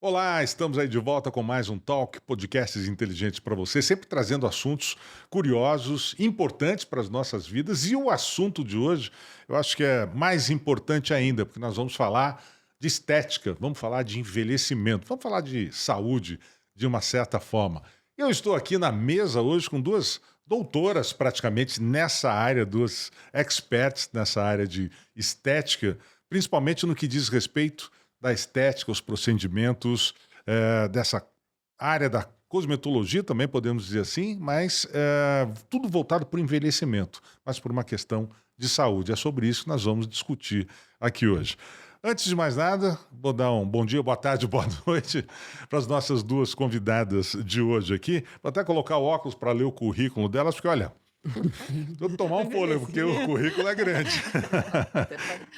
Olá, estamos aí de volta com mais um Talk, podcasts inteligentes para você, sempre trazendo assuntos curiosos, importantes para as nossas vidas. E o assunto de hoje, eu acho que é mais importante ainda, porque nós vamos falar de estética, vamos falar de envelhecimento, vamos falar de saúde de uma certa forma. Eu estou aqui na mesa hoje com duas doutoras praticamente nessa área, duas experts nessa área de estética, principalmente no que diz respeito da estética, os procedimentos, dessa área da cosmetologia também, podemos dizer assim, mas tudo voltado para o envelhecimento, mas por uma questão de saúde. É sobre isso que nós vamos discutir aqui hoje. Antes de mais nada, vou dar um bom dia, boa tarde, boa noite para as nossas duas convidadas de hoje aqui. Vou até colocar o óculos para ler o currículo delas, porque olha, vou tomar um fôlego, porque o currículo é grande.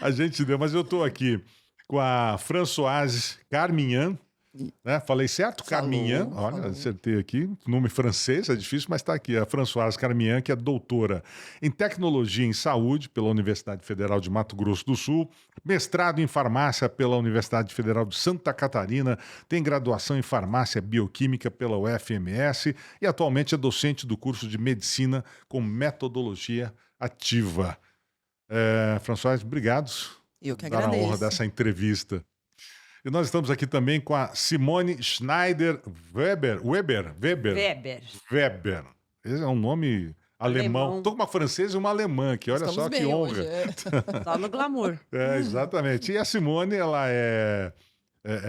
A gente deu, mas eu estou aqui com a Françoise Carminhan, né? Falei certo? Carminhan, olha, falou. acertei aqui, nome francês, é difícil, mas está aqui, a Françoise Carminhan, que é doutora em Tecnologia em Saúde pela Universidade Federal de Mato Grosso do Sul, mestrado em Farmácia pela Universidade Federal de Santa Catarina, tem graduação em Farmácia Bioquímica pela UFMS e atualmente é docente do curso de Medicina com Metodologia Ativa. Françoise, obrigado Eu que dar a honra agradeço. dessa entrevista. E nós estamos aqui também com a Simone Schneider Weber. Esse é um nome alemão. Estou com uma francesa e uma alemã aqui, olha Estamos só que bem honra. hoje, Só no glamour. Exatamente. E a Simone, ela é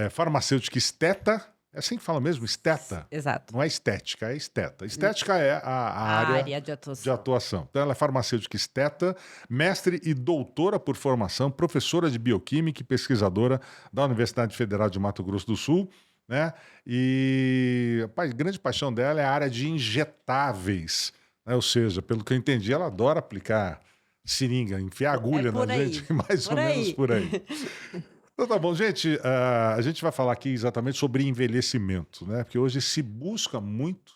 farmacêutica esteta. É assim que fala mesmo? Esteta. Exato. Não é estética, é esteta. Estética é a área de atuação. de atuação. Então, ela é farmacêutica esteta, mestre e doutora por formação, professora de bioquímica e pesquisadora da Universidade Federal de Mato Grosso do Sul, né? E a grande paixão dela é a área de injetáveis, né? Ou seja, pelo que eu entendi, ela adora aplicar seringa, enfiar agulha na por aí. gente, mais ou Por aí. menos por aí. Então tá bom, gente, a gente vai falar aqui exatamente sobre envelhecimento, né? Porque hoje se busca muito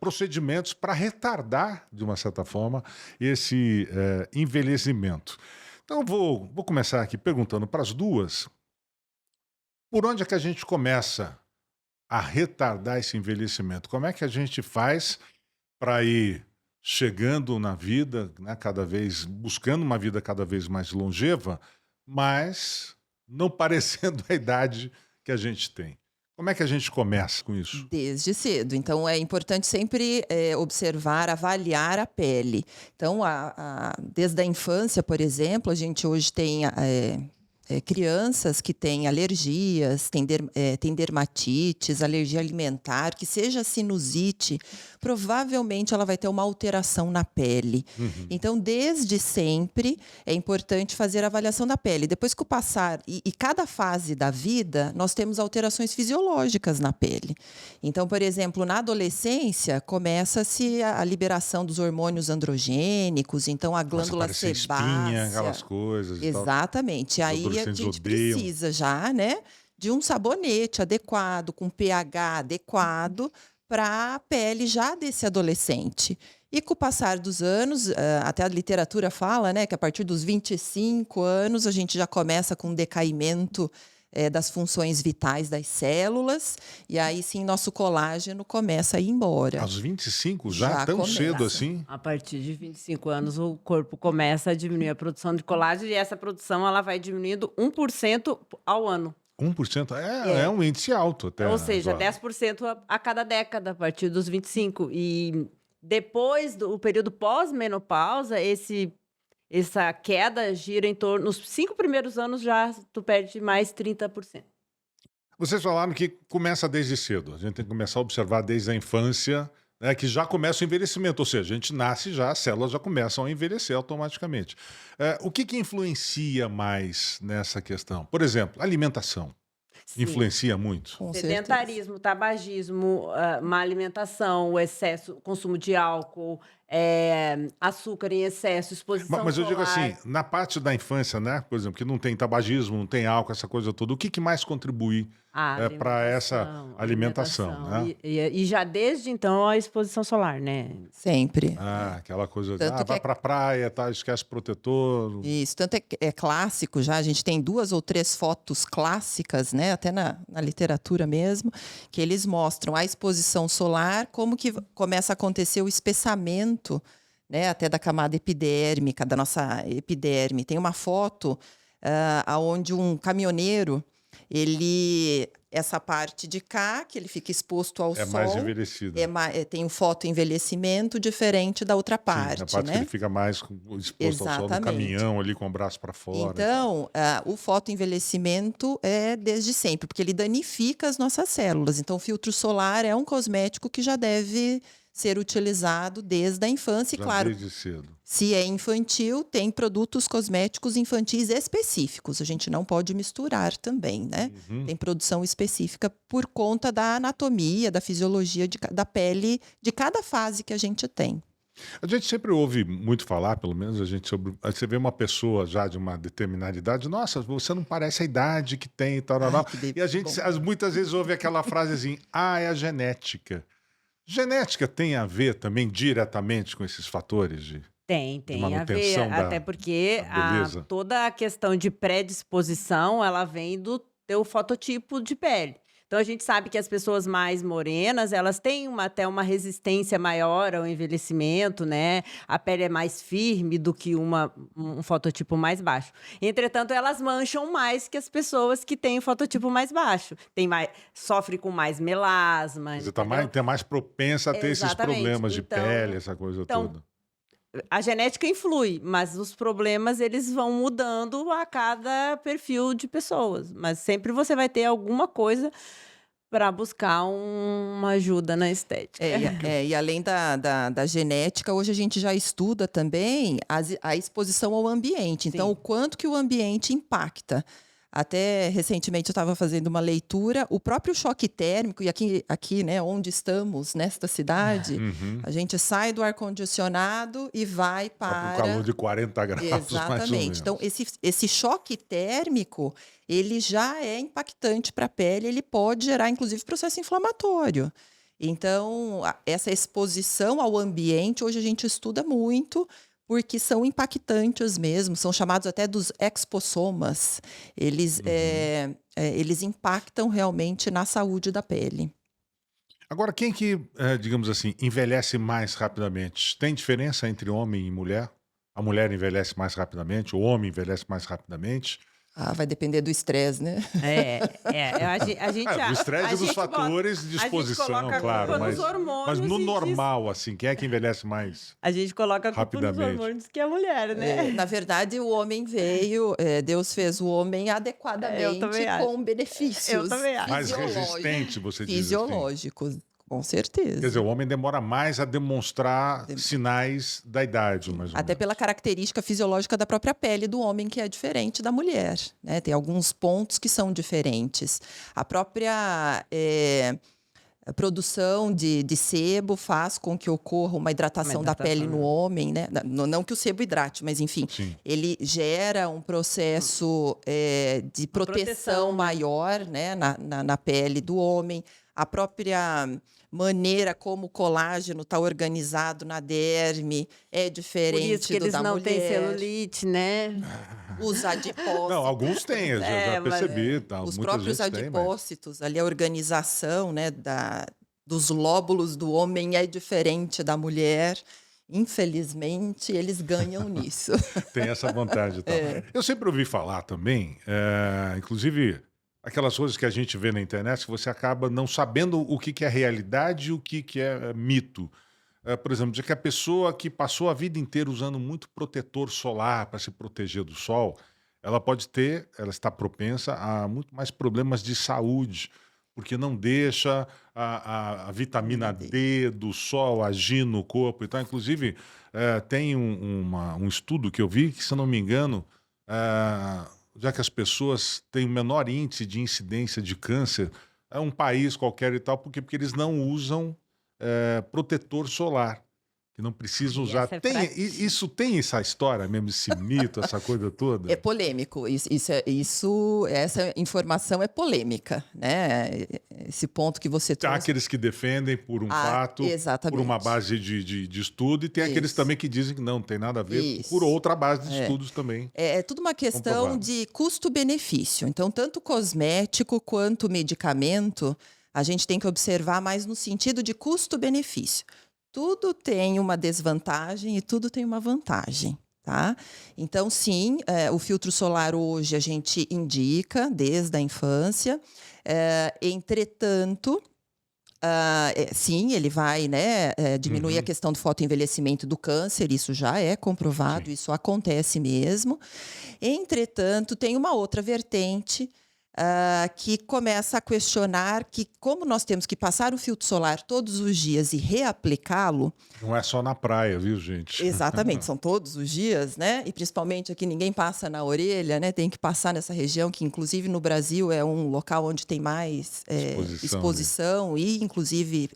procedimentos para retardar, de uma certa forma, esse envelhecimento. Então eu vou começar aqui perguntando para as duas, por onde é que a gente começa a retardar esse envelhecimento? Como é que a gente faz para ir chegando na vida, né, buscando uma vida cada vez mais longeva, mas não parecendo a idade que a gente tem? Como é que a gente começa com isso? Desde cedo. Então, é importante sempre observar, avaliar a pele. Então, desde a infância, por exemplo, a gente hoje tem crianças que têm alergias, têm dermatites, alergia alimentar, que seja sinusite, provavelmente ela vai ter uma alteração na pele. Então, desde sempre, é importante fazer a avaliação da pele. Depois que o passar, e cada fase da vida, nós temos alterações fisiológicas na pele. Então, por exemplo, na adolescência, começa-se a liberação dos hormônios androgênicos, então a glândula Começa a aparecer sebácea. espinha, aquelas coisas e tal. Exatamente. Aí a adolescentes gente odeiam. precisa já, né, de um sabonete adequado, com pH adequado para a pele já desse adolescente. E com o passar dos anos, até a literatura fala, né, que a partir dos 25 anos a gente já começa com um decaimento das funções vitais das células, e aí sim nosso colágeno começa a ir embora. Aos 25 já Já tão começa. cedo assim? A partir de 25 anos, o corpo começa a diminuir a produção de colágeno e essa produção ela vai diminuindo 1% ao ano. 1% é um índice alto até. Ou seja, agora. 10% a cada década, a partir dos 25. E depois do período pós-menopausa, essa queda gira em torno... Nos 5 primeiros anos já tu perde mais 30%. Vocês falaram que começa desde cedo. A gente tem que começar a observar desde a infância, né, que já começa o envelhecimento. Ou seja, a gente nasce já, as células já começam a envelhecer automaticamente. O que influencia mais nessa questão? Por exemplo, alimentação. Sim. Influencia muito? Com Sedentarismo, tabagismo, má alimentação, o excesso, consumo de álcool, açúcar em excesso, exposição Mas eu digo solar. assim, na parte da infância, né? Por exemplo, que não tem tabagismo, não tem álcool, essa coisa toda, o que mais contribui A para essa alimentação, alimentação, né? E já desde então a exposição solar, né? Sempre. Ah, aquela coisa de, Tanto que vai pra praia, tá, esquece protetor. Isso, tanto é clássico já, a gente tem 2 ou 3 fotos clássicas, né, até na literatura mesmo, que eles mostram a exposição solar, como que começa a acontecer o espessamento, né, até da camada epidérmica, da nossa epiderme. Tem uma foto onde um caminhoneiro, essa parte de cá, que ele fica exposto ao É sol, mais envelhecido. tem um fotoenvelhecimento diferente da outra Sim, a parte, parte que ele né? fica mais exposto ao sol no Exatamente. caminhão ali com o braço para fora. Então, o fotoenvelhecimento é desde sempre, porque ele danifica as nossas células. Então, o filtro solar é um cosmético que já deve ser utilizado desde a infância. E, Já claro, desde cedo. se é infantil, tem produtos cosméticos infantis específicos. A gente não pode misturar também, né? Uhum. Tem produção específica por conta da anatomia, da fisiologia da pele de cada fase que a gente tem. A gente sempre ouve muito falar, pelo menos você vê uma pessoa já de uma determinada idade, nossa, você não parece a idade que tem e tal, tal, tal. E a gente muitas vezes ouve aquela frase assim, é a genética. Genética tem a ver também diretamente com esses fatores de Tem a ver, manutenção até porque da beleza? toda a questão de predisposição, ela vem do teu fototipo de pele. Então, a gente sabe que as pessoas mais morenas, elas têm até uma resistência maior ao envelhecimento, né? A pele é mais firme do que um fototipo mais baixo. Entretanto, elas mancham mais que as pessoas que têm o fototipo mais baixo. Sofre com mais melasma, Você entendeu? tá mais propensa a ter esses Exatamente. problemas de Então- pele, essa coisa toda. A genética influi, mas os problemas eles vão mudando a cada perfil de pessoas. Mas sempre você vai ter alguma coisa para buscar uma ajuda na estética. E além da genética, hoje a gente já estuda também a exposição ao ambiente. Então, Sim. o quanto que o ambiente impacta. Até recentemente eu estava fazendo uma leitura, o próprio choque térmico, e aqui, né, onde estamos, nesta cidade, Uhum. a gente sai do ar-condicionado e vai Tá para... com calor de 40 graus, mais ou Exatamente. menos. Então, esse choque térmico, ele já é impactante para a pele, ele pode gerar, inclusive, processo inflamatório. Então, essa exposição ao ambiente, hoje a gente estuda muito, porque são impactantes mesmo, são chamados até dos expossomas. Eles impactam realmente na saúde da pele. Agora, quem que, digamos assim, envelhece mais rapidamente? Tem diferença entre homem e mulher? A mulher envelhece mais rapidamente, o homem envelhece mais rapidamente? Vai depender do estresse, né? A gente Do estresse e dos gente fatores de a gente exposição, coloca a claro. culpa Mas nos hormônios no e diz- normal, assim, quem é que envelhece mais? A gente coloca a culpa nos Rapidamente. hormônios que a mulher, né? Na verdade, o homem veio, Deus fez o homem Eu adequadamente também acho. com benefícios Eu também acho. Mais fisiológicos. resistente, você diz assim. Fisiológicos, com certeza. Quer dizer, o homem demora mais a demonstrar sinais da idade, mais ou Até menos. pela característica fisiológica da própria pele do homem, que é diferente da mulher, né? Tem alguns pontos que são diferentes. A própria a produção de sebo faz com que ocorra uma hidratação da pele no homem, né? Não que o sebo hidrate, mas enfim, Sim. ele gera um processo de proteção né? maior, né? na pele do homem. A própria maneira como o colágeno está organizado na derme é Por diferente isso que do eles da não mulher. têm celulite, né? Os adipócitos. Não, alguns têm, eu já mas, percebi. Tá, Os muita próprios gente tem, mas... adipócitos, ali a organização, né, dos lóbulos do homem é diferente da mulher. Infelizmente, eles ganham nisso. Tem essa vantagem e tal. Eu sempre ouvi falar também, inclusive aquelas coisas que a gente vê na internet que você acaba não sabendo o que é realidade e o que é mito. Por exemplo, de que a pessoa que passou a vida inteira usando muito protetor solar para se proteger do sol, ela está propensa a muito mais problemas de saúde, porque não deixa a vitamina D do sol agir no corpo e tal. Inclusive, tem um estudo que eu vi que, se eu não me engano, já que as pessoas têm o menor índice de incidência de câncer, é um país qualquer e tal, porque eles não usam protetor solar. Que não precisa E usar. essa é Isso tem essa história mesmo, esse mito, essa coisa toda? É polêmico. Essa informação é polêmica, né? Esse ponto que você Há trouxe. aqueles que defendem por um fato, exatamente. por uma base de estudo, e tem aqueles Isso. também que dizem que não tem nada a ver Isso. por outra base de estudos também. É tudo uma questão Comprovado. de custo-benefício. Então, tanto cosmético quanto medicamento, a gente tem que observar mais no sentido de custo-benefício. Tudo tem uma desvantagem e tudo tem uma vantagem, tá? Então, sim, o filtro solar hoje a gente indica desde a infância. Entretanto, sim, ele vai, né, diminuir a questão do fotoenvelhecimento do câncer, isso já é comprovado, isso acontece mesmo. Entretanto, tem uma outra vertente que começa a questionar que, como nós temos que passar o filtro solar todos os dias e reaplicá-lo. Não é só na praia, viu, gente? Exatamente, são todos os dias, né? E principalmente aqui ninguém passa na orelha, né? Tem que passar nessa região, que inclusive no Brasil é um local onde tem mais exposição e inclusive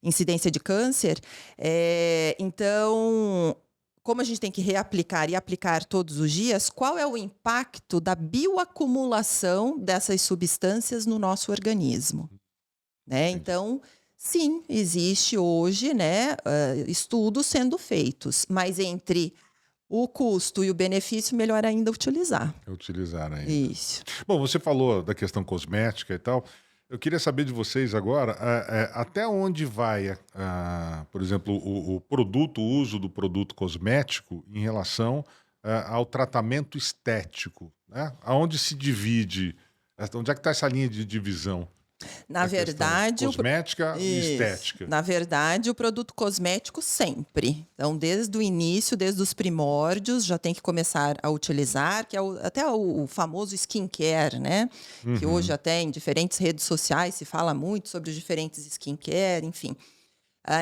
incidência de câncer. Então, como a gente tem que reaplicar e aplicar todos os dias, qual é o impacto da bioacumulação dessas substâncias no nosso organismo? Né? Então, sim, existe hoje, né, estudos sendo feitos, mas entre o custo e o benefício, melhor ainda utilizar. Utilizar ainda. Isso. Bom, você falou da questão cosmética e tal. Eu queria saber de vocês agora, até onde vai, por exemplo, o produto, o uso do produto cosmético em relação ao tratamento estético, né? Aonde se divide, onde é que está essa linha de divisão? Na verdade, cosmética e estética. Na verdade, o produto cosmético sempre. Então, desde o início, desde os primórdios, já tem que começar a utilizar, que é até o famoso skincare, né? Que hoje até em diferentes redes sociais se fala muito sobre os diferentes skincare, enfim.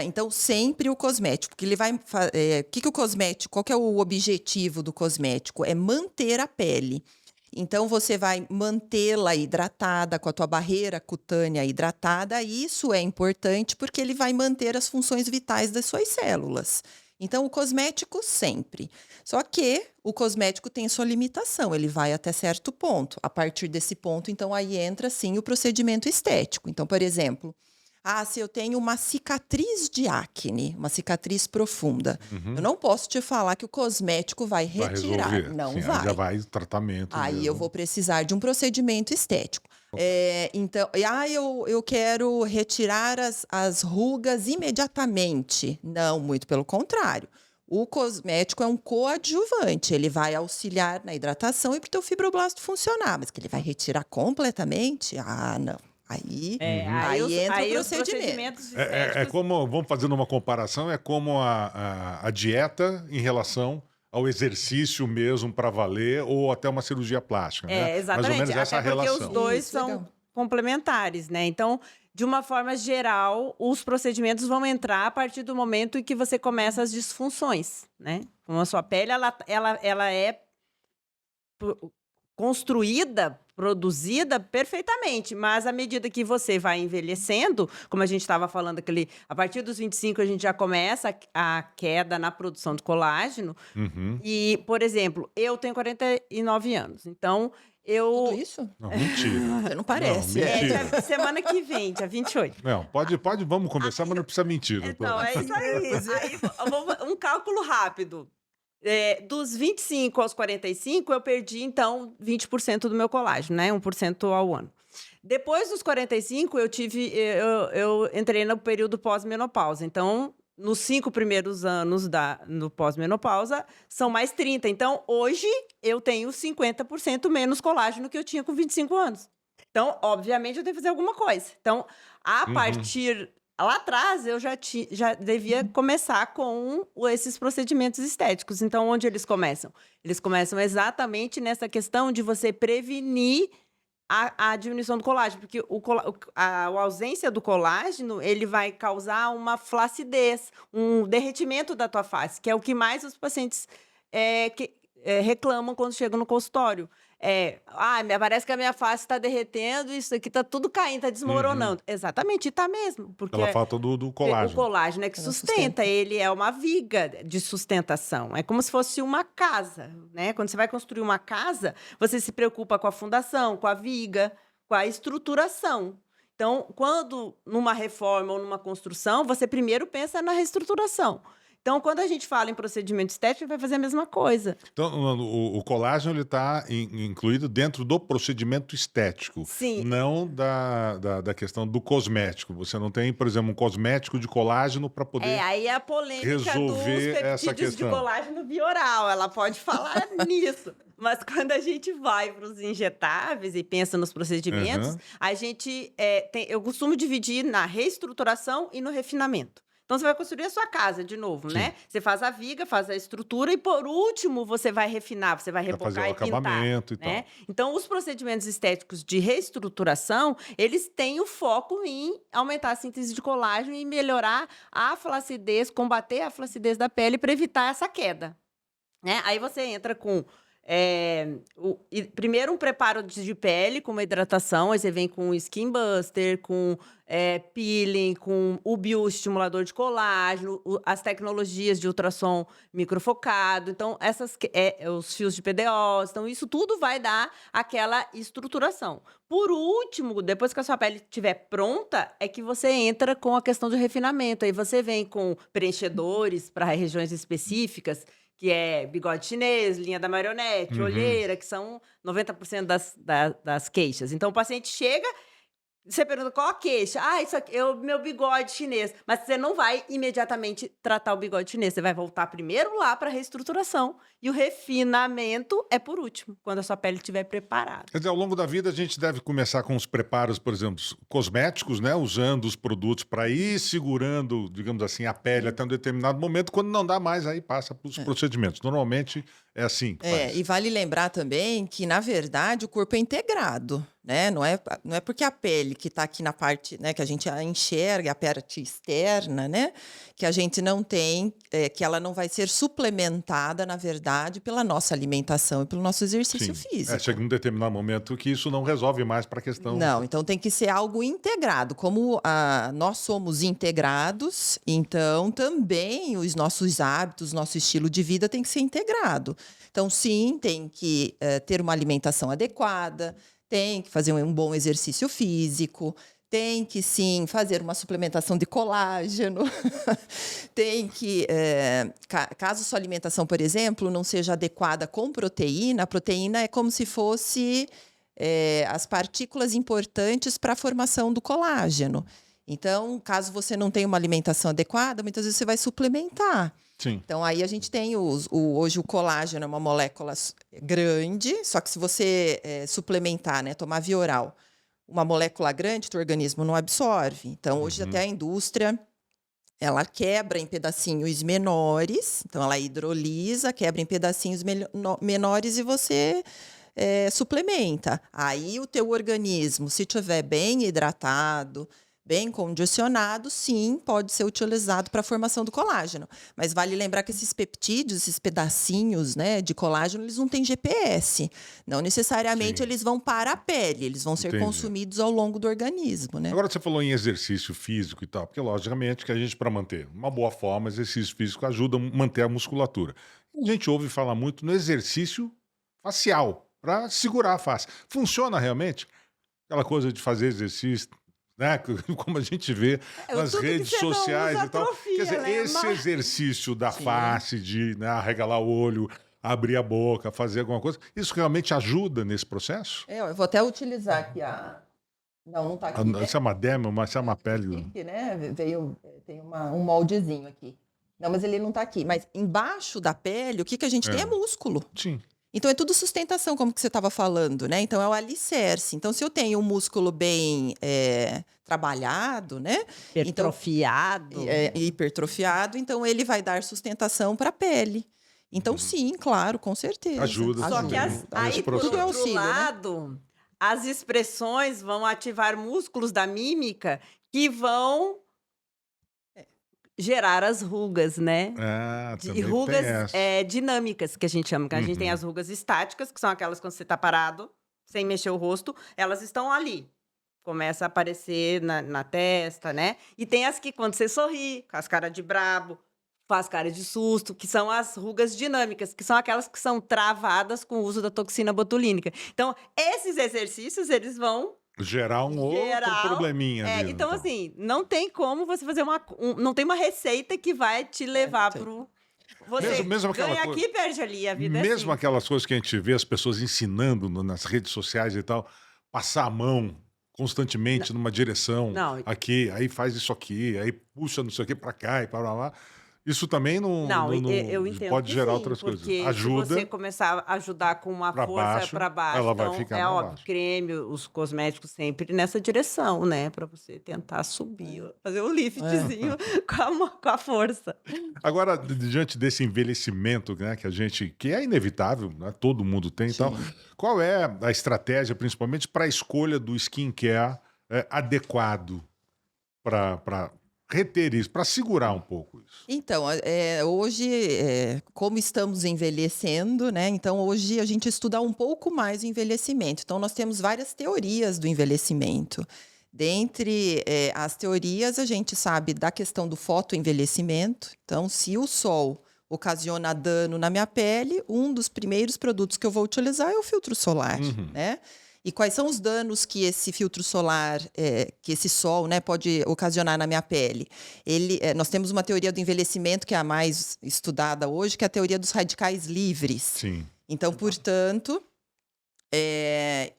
Então, sempre o cosmético, porque ele vai... o cosmético, qual que é o objetivo do cosmético? É manter a pele. Então, você vai mantê-la hidratada, com a tua barreira cutânea hidratada. E isso é importante porque ele vai manter as funções vitais das suas células. Então, o cosmético sempre. Só que o cosmético tem sua limitação, ele vai até certo ponto. A partir desse ponto, então, aí entra, sim, o procedimento estético. Então, por exemplo... se eu tenho uma cicatriz de acne, uma cicatriz profunda, eu não posso te falar que o cosmético vai retirar. Resolver. Não Sim, vai. Aí já vai o tratamento. Aí mesmo. eu vou precisar de um procedimento estético. Então, eu quero retirar as rugas imediatamente. Não, muito pelo contrário. O cosmético é um coadjuvante, ele vai auxiliar na hidratação e para o teu fibroblasto funcionar, mas que ele vai retirar completamente? Não. Aí entra o procedimento. É como, vamos fazendo uma comparação, é como a dieta em relação ao exercício mesmo para valer ou até uma cirurgia plástica, né? Exatamente. Mais ou menos essa até porque relação. os dois Isso, são legal. complementares, né? Então, de uma forma geral, os procedimentos vão entrar a partir do momento em que você começa as disfunções, né? Como a sua pele, ela é construída, produzida perfeitamente, mas à medida que você vai envelhecendo, como a gente estava falando, a partir dos 25 a gente já começa a queda na produção de colágeno. E, por exemplo, eu tenho 49 anos, então Tudo isso? Não, mentira. Você não parece. Não, mentira. dia, semana que vem, dia 28. Não, pode, vamos conversar, mas não precisa mentir, doutora. Então, é isso aí. Um cálculo rápido. Dos 25 aos 45, eu perdi, então, 20% do meu colágeno, né? 1% ao ano. Depois dos 45, eu entrei no período pós-menopausa. Então, nos 5 primeiros anos no pós-menopausa, são mais 30. Então, hoje, eu tenho 50% menos colágeno que eu tinha com 25 anos. Então, obviamente, eu tenho que fazer alguma coisa. Então, a partir... Lá atrás, eu já devia começar com esses procedimentos estéticos. Então, onde eles começam? Eles começam exatamente nessa questão de você prevenir a diminuição do colágeno. Porque a ausência do colágeno, ele vai causar uma flacidez, um derretimento da tua face, que é o que mais os pacientes reclamam quando chegam no consultório. Parece que a minha face está derretendo, isso aqui está tudo caindo, está desmoronando. Exatamente, e está mesmo. Porque Pela falta do o colágeno. colágeno é que sustenta, ele é uma viga de sustentação. É como se fosse uma casa, né? Quando você vai construir uma casa, você se preocupa com a fundação, com a viga, com a estruturação. Então, quando numa reforma ou numa construção, você primeiro pensa na reestruturação. Então, quando a gente fala em procedimento estético, vai fazer a mesma coisa. Então, o colágeno ele está incluído dentro do procedimento estético, Sim. não da questão do cosmético. Você não tem, por exemplo, um cosmético de colágeno para poder Aí é a polêmica resolver dos essa peptídeos de questão. colágeno bioral. Ela pode falar nisso. Mas quando a gente vai para os injetáveis e pensa nos procedimentos, a gente eu costumo dividir na reestruturação e no refinamento. Então, você vai construir a sua casa de novo, né? Você faz a viga, faz a estrutura e, por último, você vai refinar, você vai rebocar fazer o e pintar. acabamento e Né? tal. Então, os procedimentos estéticos de reestruturação, eles têm o foco em aumentar a síntese de colágeno e melhorar a flacidez, combater a flacidez da pele para evitar essa queda. Né? Aí você entra com... primeiro um preparo de pele com uma hidratação, aí você vem com Skin Buster, com peeling, com o bioestimulador de colágeno, as tecnologias de ultrassom microfocado, então os fios de PDO, então isso tudo vai dar aquela estruturação. Por último, depois que a sua pele estiver pronta, é que você entra com a questão de refinamento, aí você vem com preenchedores para regiões específicas, que é bigode chinês, linha da marionete, olheira, que são 90% das queixas. Então, o paciente chega, você pergunta qual a queixa? Isso aqui é o meu bigode chinês. Mas você não vai imediatamente tratar o bigode chinês. Você vai voltar primeiro lá para a reestruturação. E o refinamento é por último, quando a sua pele estiver preparada. Quer dizer, ao longo da vida a gente deve começar com os preparos, por exemplo, cosméticos, né? Usando os produtos para ir segurando, digamos assim, a pele até um determinado momento. Quando não dá mais, aí passa para os procedimentos. Normalmente é assim que faz. E vale lembrar também que, na verdade, o corpo é integrado, né? Não é porque a pele que está aqui na parte, né, que a gente enxerga, a parte externa, né, que a gente não tem, que ela não vai ser suplementada, na verdade, pela nossa alimentação e pelo nosso exercício físico. Chega um determinado momento que isso não resolve mais para a questão... Não, então tem que ser algo integrado. Como nós somos integrados, então também os nossos hábitos, nosso estilo de vida tem que ser integrado. Então, sim, tem que ter uma alimentação adequada, tem que fazer um bom exercício físico, tem que, sim, fazer uma suplementação de colágeno, tem que, caso sua alimentação, por exemplo, não seja adequada com proteína, a proteína é como se fosse as partículas importantes para a formação do colágeno. Então, caso você não tenha uma alimentação adequada, muitas vezes você vai suplementar. Sim. Então, aí a gente tem hoje o colágeno é uma molécula grande, só que se você suplementar, né, tomar via oral, uma molécula grande, o teu organismo não absorve. Então, hoje até a indústria, ela quebra em pedacinhos menores, então ela hidrolisa, quebra em pedacinhos menores e você suplementa. Aí o teu organismo, se estiver bem hidratado, bem condicionado, sim, pode ser utilizado para a formação do colágeno. Mas vale lembrar que esses peptídeos, esses pedacinhos, né, de colágeno, eles não têm GPS. Não necessariamente eles vão para a pele, eles vão ser consumidos ao longo do organismo, né? Agora você falou em exercício físico e tal, porque logicamente que a gente, para manter uma boa forma, exercício físico ajuda a manter a musculatura. A gente ouve falar muito no exercício facial, para segurar a face. Funciona realmente? Aquela coisa de fazer exercício, né? Como a gente vê nas redes sociais e tal. Quer dizer, esse exercício da face, de arregalar o olho, abrir a boca, fazer alguma coisa, isso realmente ajuda nesse processo? Eu vou até utilizar aqui não tá aqui. Isso é uma derma, isso é uma pele. Aqui, né? Tem um moldezinho aqui. Não, mas ele não tá aqui. Mas embaixo da pele, o que a gente tem é músculo. Sim. Então, é tudo sustentação, como que você estava falando, né? Então, é o alicerce. Então, se eu tenho um músculo bem trabalhado, né? Hipertrofiado. Hipertrofiado, então ele vai dar sustentação para a pele. Então, sim, claro, com certeza. Ajuda. Só que aí, por Tudo é outro auxílio, lado, né? as expressões vão ativar músculos da mímica que vão gerar as rugas, né? Ah, E também rugas tem essa. dinâmicas, que a gente chama. Que a gente tem as rugas estáticas, que são aquelas quando você tá parado, sem mexer o rosto, elas estão ali. Começa a aparecer na testa, né? E tem as que quando você sorri, com as caras de brabo, faz cara de susto, que são as rugas dinâmicas, que são aquelas que são travadas com o uso da toxina botulínica. Então, esses exercícios, eles vão Gerar um outro probleminha ali. então, assim, não tem como você fazer não tem uma receita que vai te levar pro... Você Mesmo aquela ganha coisa- aqui, perde ali, a vida é Mesmo assim. aquelas coisas que a gente vê as pessoas ensinando nas redes sociais e tal, passar a mão constantemente numa direção Não. aqui, aí faz isso aqui, aí puxa não sei o que pra cá e para lá. Isso também Não, eu entendo pode que gerar sim, outras coisas. porque Ajuda. se você começar a ajudar com uma Pra força baixo, para baixo, ela vai então ficar é pra óbvio, baixo. creme, os cosméticos sempre nessa direção, né? Para você tentar subir, fazer um liftzinho com a força. Agora, diante desse envelhecimento, né, que é inevitável, né, todo mundo tem e tal, qual é a estratégia, principalmente, para a escolha do skincare adequado para reter isso, para segurar um pouco isso? Então, hoje, como estamos envelhecendo, né? Então, hoje a gente estuda um pouco mais o envelhecimento. Então, nós temos várias teorias do envelhecimento. Dentre as teorias, a gente sabe da questão do fotoenvelhecimento. Então, se o sol ocasiona dano na minha pele, um dos primeiros produtos que eu vou utilizar é o filtro solar, né? E quais são os danos que esse filtro solar, que esse sol, né, pode ocasionar na minha pele? Nós temos uma teoria do envelhecimento que é a mais estudada hoje, que é a teoria dos radicais livres. Sim. Então, portanto,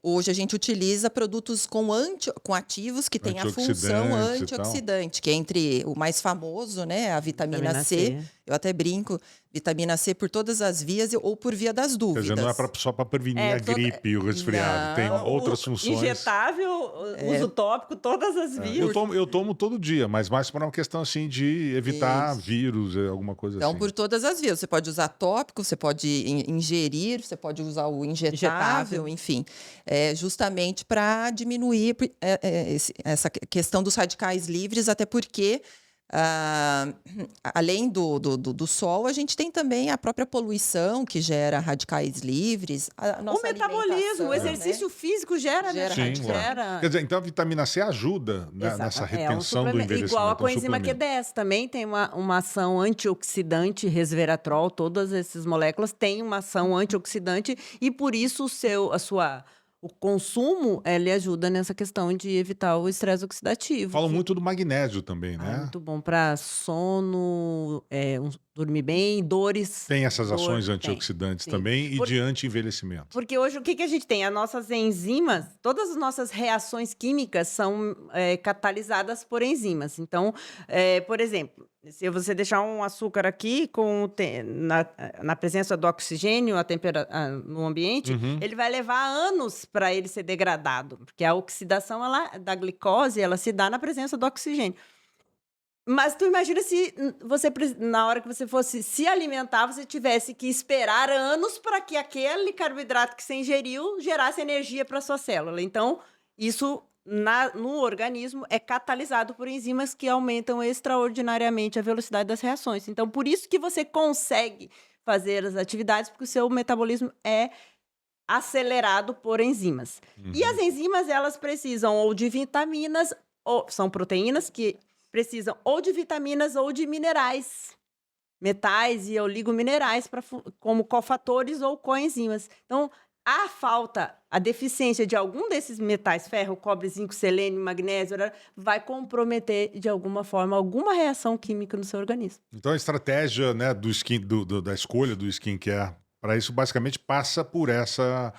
hoje a gente utiliza produtos com ativos que têm a função Antioxidantes e tal. antioxidante, que é entre o mais famoso, né, a vitamina C. Eu até brinco, vitamina C por todas as vias ou por via das Quer dúvidas. dizer, não é só para prevenir a gripe e o resfriado, tem Não. outras funções. Injetável, uso tópico, todas as vias. Eu tomo todo dia, mas mais para uma questão assim de evitar Isso. vírus, alguma coisa Então, assim. por todas as vias. Você pode usar tópico, você pode ingerir, você pode usar o injetável, enfim. Justamente para diminuir essa questão dos radicais livres, até porque, além do sol, a gente tem também a própria poluição que gera radicais livres. O metabolismo, o exercício físico gera, né? Sim, gera. Quer dizer, então a vitamina C ajuda nessa retenção do envelhecimento. Igual a é um coenzima suplemento. Q10 também tem uma ação antioxidante, resveratrol, todas essas moléculas têm uma ação antioxidante e por isso o consumo, ele ajuda nessa questão de evitar o estresse oxidativo. Falam muito do magnésio também, né? Muito bom para sono, dormir bem, dores. Tem essas ações tem, antioxidantes sim. também e de anti-envelhecimento. Porque hoje o que a gente tem? As nossas enzimas, todas as nossas reações químicas são catalisadas por enzimas. Então, por exemplo, se você deixar um açúcar aqui na presença do oxigênio no ambiente, ele vai levar anos para ele ser degradado, porque a oxidação da glicose ela se dá na presença do oxigênio. Mas tu imagina se na hora que você fosse se alimentar, você tivesse que esperar anos para que aquele carboidrato que você ingeriu gerasse energia para sua célula. Então, isso no organismo é catalisado por enzimas que aumentam extraordinariamente a velocidade das reações. Então, por isso que você consegue fazer as atividades, porque o seu metabolismo é acelerado por enzimas. E as enzimas, elas precisam ou de vitaminas, ou são proteínas que precisam ou de vitaminas ou de minerais, metais e oligominerais como cofatores ou coenzimas. Então, a deficiência de algum desses metais, ferro, cobre, zinco, selênio, magnésio, vai comprometer de alguma forma alguma reação química no seu organismo. Então a estratégia, né, da escolha do skincare para isso basicamente passa por essa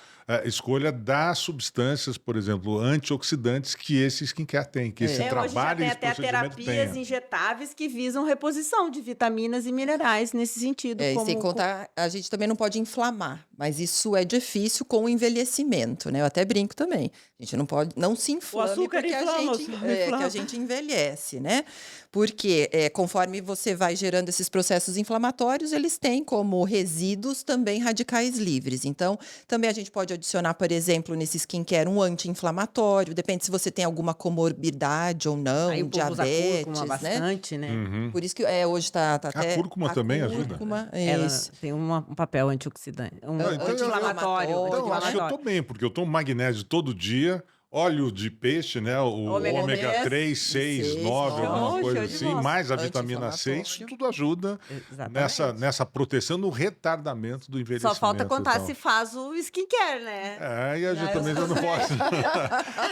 escolha das substâncias, por exemplo, antioxidantes que esse skincare tem, que esse trabalho hoje e já esse tem até procedimento terapias tenha. injetáveis que visam reposição de vitaminas e minerais nesse sentido. E sem contar, a gente também não pode inflamar, mas isso é difícil com o envelhecimento, né? Eu até brinco também. A gente não se inflame porque que a gente envelhece, né? Porque conforme você vai gerando esses processos inflamatórios, eles têm como resíduos também radicais livres. Então, também a gente pode pode adicionar, por exemplo, nesse skincare, um anti-inflamatório. Depende se você tem alguma comorbidade ou não, Aí o povo usa diabetes, cúrcuma né? bastante, né? Por isso que hoje tá até... A cúrcuma também ajuda? cúrcuma, Ela isso. tem um papel antioxidante, um Então, anti-inflamatório. anti-inflamatório. Então, acho que eu tô bem, porque eu tomo magnésio todo dia, óleo de peixe, né? O ômega 3, 6, 9, alguma Show coisa de assim, bola. mais a vitamina C, isso tudo ajuda Exatamente. nessa proteção, no retardamento do envelhecimento. Só falta contar então. se faz o skincare, né? E a gente também já não pode.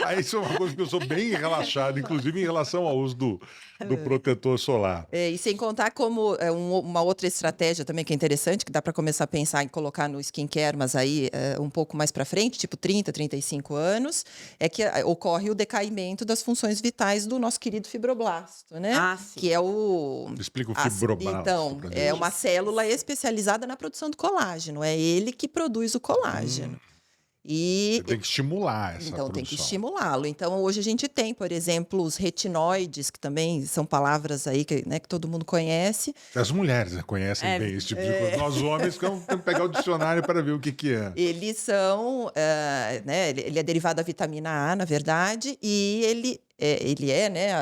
Aí isso é uma coisa que eu sou bem relaxado, inclusive em relação ao uso do protetor solar. E sem contar como uma outra estratégia também que é interessante, que dá para começar a pensar em colocar no skincare, mas aí um pouco mais para frente, tipo 30, 35 anos, é que ocorre o decaimento das funções vitais do nosso querido fibroblasto, né? Sim. Que é o... Explica o fibroblasto. Então, é uma célula especializada na produção do colágeno. É ele que produz o colágeno. Você tem que estimular essa Então, produção. tem que estimulá-lo. Então, hoje a gente tem, por exemplo, os retinoides, que também são palavras aí que todo mundo conhece. As mulheres conhecem bem esse tipo de coisa. Nós homens temos que pegar o dicionário para ver o que é. Eles são, ele é derivado da vitamina A, na verdade, e ele é, né,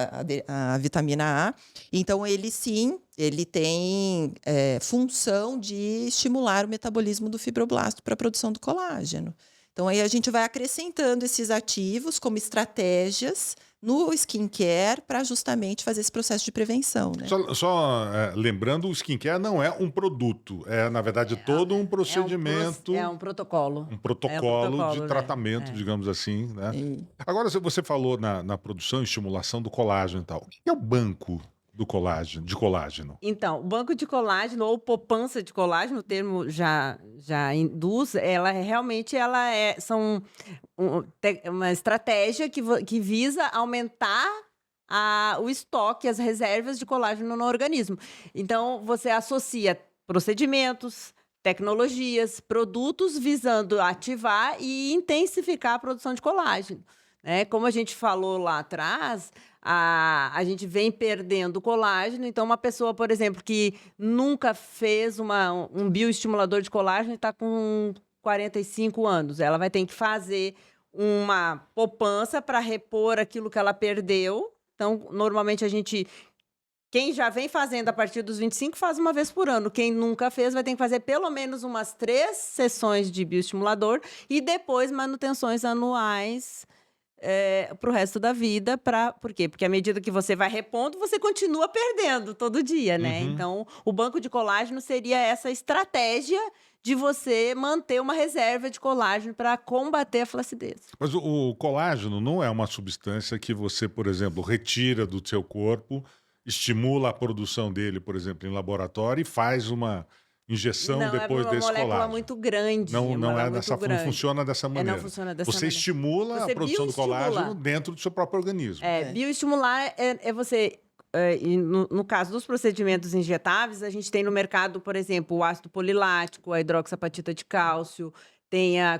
a vitamina A. Então, ele tem função de estimular o metabolismo do fibroblasto para a produção do colágeno. Então, aí a gente vai acrescentando esses ativos como estratégias no skincare para justamente fazer esse processo de prevenção, né? Lembrando, o skincare não é um produto, é, na verdade, todo um procedimento. É um protocolo. Um protocolo de né? tratamento, digamos assim, né? Agora, você falou na produção e estimulação do colágeno e tal. O que é o banco de colágeno? Então, o banco de colágeno ou poupança de colágeno, o termo já induz, ela realmente são uma estratégia que visa aumentar o estoque, as reservas de colágeno no organismo. Então, você associa procedimentos, tecnologias, produtos visando ativar e intensificar a produção de colágeno. Como a gente falou lá atrás, a gente vem perdendo colágeno. Então, uma pessoa, por exemplo, que nunca fez um bioestimulador de colágeno e está com 45 anos, ela vai ter que fazer uma poupança para repor aquilo que ela perdeu. Então, normalmente, quem já vem fazendo a partir dos 25 faz uma vez por ano. Quem nunca fez vai ter que fazer pelo menos umas 3 sessões de bioestimulador e depois manutenções anuais para o resto da vida. Por quê? Porque à medida que você vai repondo, você continua perdendo todo dia, né? Então, o banco de colágeno seria essa estratégia de você manter uma reserva de colágeno para combater a flacidez. Mas o colágeno não é uma substância que você, por exemplo, retira do seu corpo, estimula a produção dele, por exemplo, em laboratório e faz uma injeção depois desse colágeno. Não, é uma molécula muito grande. Não funciona dessa maneira. Não funciona dessa você maneira. estimula a produção do colágeno dentro do seu próprio organismo. Bioestimular é você... no caso dos procedimentos injetáveis, a gente tem no mercado, por exemplo, o ácido polilático, a hidroxapatita de cálcio, tem a